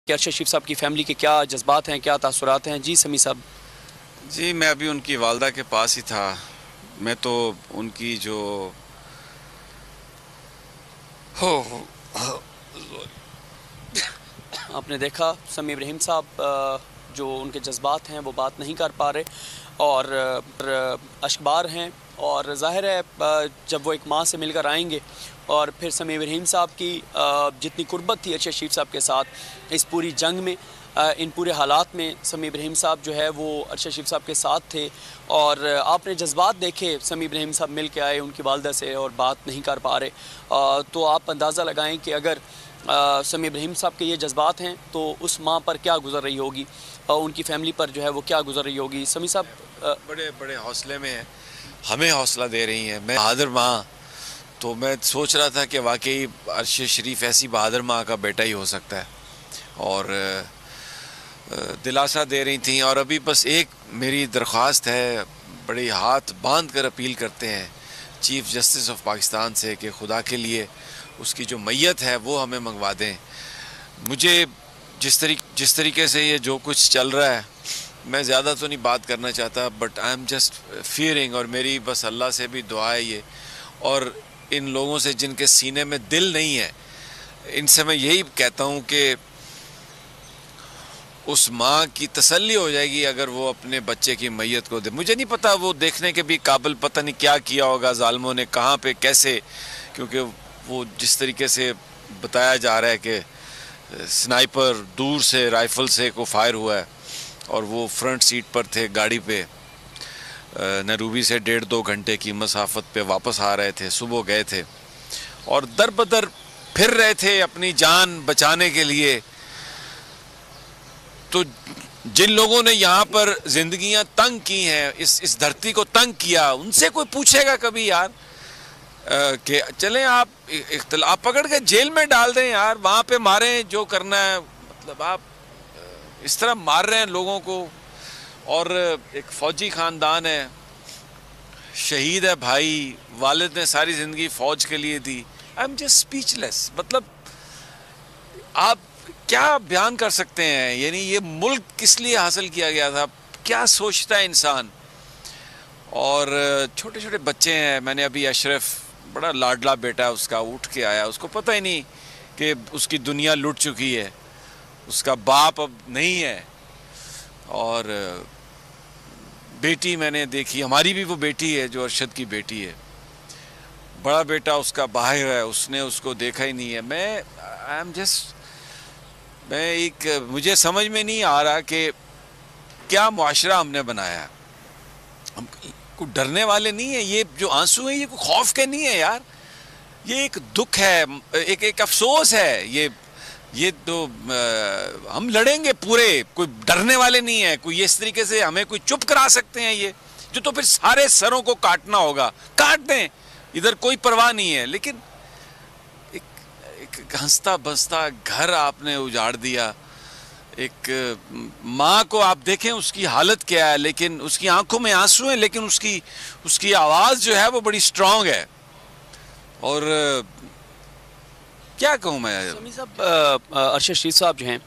کہ ارشد شریف صاحب کی فیملی کے کیا جذبات ہیں، کیا تاثرات ہیں؟ جی سمیع صاحب۔ جی میں ابھی ان کی والدہ کے پاس ہی تھا۔ میں تو ان کی جو آپ نے دیکھا سمیع ابراہیم صاحب جو ان کے جذبات ہیں وہ بات نہیں کر پا رہے اور اشکبار ہیں، اور ظاہر ہے جب وہ ایک ماں سے مل کر آئیں گے اور پھر سمیع ابراہیم صاحب کی جتنی قربت تھی ارشد شریف صاحب کے ساتھ اس پوری جنگ میں، ان پورے حالات میں سمیع ابراہیم صاحب جو ہے وہ ارشد شریف صاحب کے ساتھ تھے، اور آپ نے جذبات دیکھے۔ سمیع ابراہیم صاحب مل کے آئے ان کی والدہ سے اور بات نہیں کر پا رہے، تو آپ اندازہ لگائیں کہ اگر سمیع ابراہیم صاحب کے یہ جذبات ہیں تو اس ماں پر کیا گزر رہی ہوگی، ان کی فیملی پر جو ہے وہ کیا گزر رہی ہوگی۔ سمیع صاحب بڑے بڑے حوصلے میں ہیں، ہمیں حوصلہ دے رہی ہیں۔ میں بہادر ماں، تو میں سوچ رہا تھا کہ واقعی ارشد شریف ایسی بہادر ماں کا بیٹا ہی ہو سکتا ہے، اور دلاسا دے رہی تھیں۔ اور ابھی بس ایک میری درخواست ہے، بڑی ہاتھ باندھ کر اپیل کرتے ہیں چیف جسٹس آف پاکستان سے کہ خدا کے لیے اس کی جو میت ہے وہ ہمیں منگوا دیں۔ مجھے جس طریقے سے یہ جو کچھ چل رہا ہے، میں زیادہ تو نہیں بات کرنا چاہتا، but I am just fearing, اور میری بس اللہ سے بھی دعا ہے یہ، اور ان لوگوں سے جن کے سینے میں دل نہیں ہے، ان سے میں یہی کہتا ہوں کہ اس ماں کی تسلی ہو جائے گی اگر وہ اپنے بچے کی میت کو دے۔ مجھے نہیں پتا وہ دیکھنے کے بھی قابل پتہ نہیں کیا کیا ہوگا ظالموں نے، کہاں پہ کیسے، کیونکہ وہ جس طریقے سے بتایا جا رہا ہے کہ سنائپر دور سے رائفل سے کو فائر ہوا ہے، اور وہ فرنٹ سیٹ پر تھے گاڑی پہ، نیروبی سے 1.5-2 گھنٹے کی مسافت پہ واپس آ رہے تھے، صبح گئے تھے اور در بدر پھر رہے تھے اپنی جان بچانے کے لیے۔ تو جن لوگوں نے یہاں پر زندگیاں تنگ کی ہیں، اس دھرتی کو تنگ کیا، ان سے کوئی پوچھے گا کبھی یار کہ چلیں آپ اختلاف پکڑ کے جیل میں ڈال دیں یار، وہاں پہ ماریں جو کرنا ہے؟ مطلب آپ اس طرح مار رہے ہیں لوگوں کو، اور ایک فوجی خاندان ہے، شہید ہے بھائی، والد نے ساری زندگی فوج کے لیے دی۔ آئی ایم جسٹ اسپیچ لیس۔ مطلب آپ کیا بیان کر سکتے ہیں؟ یعنی یہ ملک کس لیے حاصل کیا گیا تھا، کیا سوچتا ہے انسان؟ اور چھوٹے چھوٹے بچے ہیں، میں نے ابھی اشرف، بڑا لاڈلا بیٹا ہے اس کا، اٹھ کے آیا، اس کو پتہ ہی نہیں کہ اس کی دنیا لٹ چکی ہے، اس کا باپ اب نہیں ہے۔ اور بیٹی میں نے دیکھی، ہماری بھی وہ بیٹی ہے جو ارشد کی بیٹی ہے، بڑا بیٹا اس کا باہر ہے، اس نے اس کو دیکھا ہی نہیں ہے۔ مجھے سمجھ میں نہیں آ رہا کہ کیا معاشرہ ہم نے بنایا ہے۔ ہم کوئی ڈرنے والے نہیں ہیں، یہ جو آنسو ہیں یہ کوئی خوف کے نہیں ہے یار، یہ ایک دکھ ہے، ایک افسوس ہے۔ یہ تو ہم لڑیں گے پورے، کوئی ڈرنے والے نہیں ہیں، کوئی اس طریقے سے ہمیں کوئی چپ کرا سکتے ہیں؟ یہ جو تو پھر سارے سروں کو کاٹنا ہوگا، کاٹ دیں، ادھر کوئی پرواہ نہیں ہے۔ لیکن ایک ہنستا بستا گھر آپ نے اجاڑ دیا، ایک ماں کو آپ دیکھیں اس کی حالت کیا ہے، لیکن اس کی آنکھوں میں آنسو ہیں، لیکن اس کی آواز جو ہے وہ بڑی سٹرونگ ہے۔ اور کیا کہوں میں؟ سمیع صاحب، ارشد شریف صاحب جو ہیں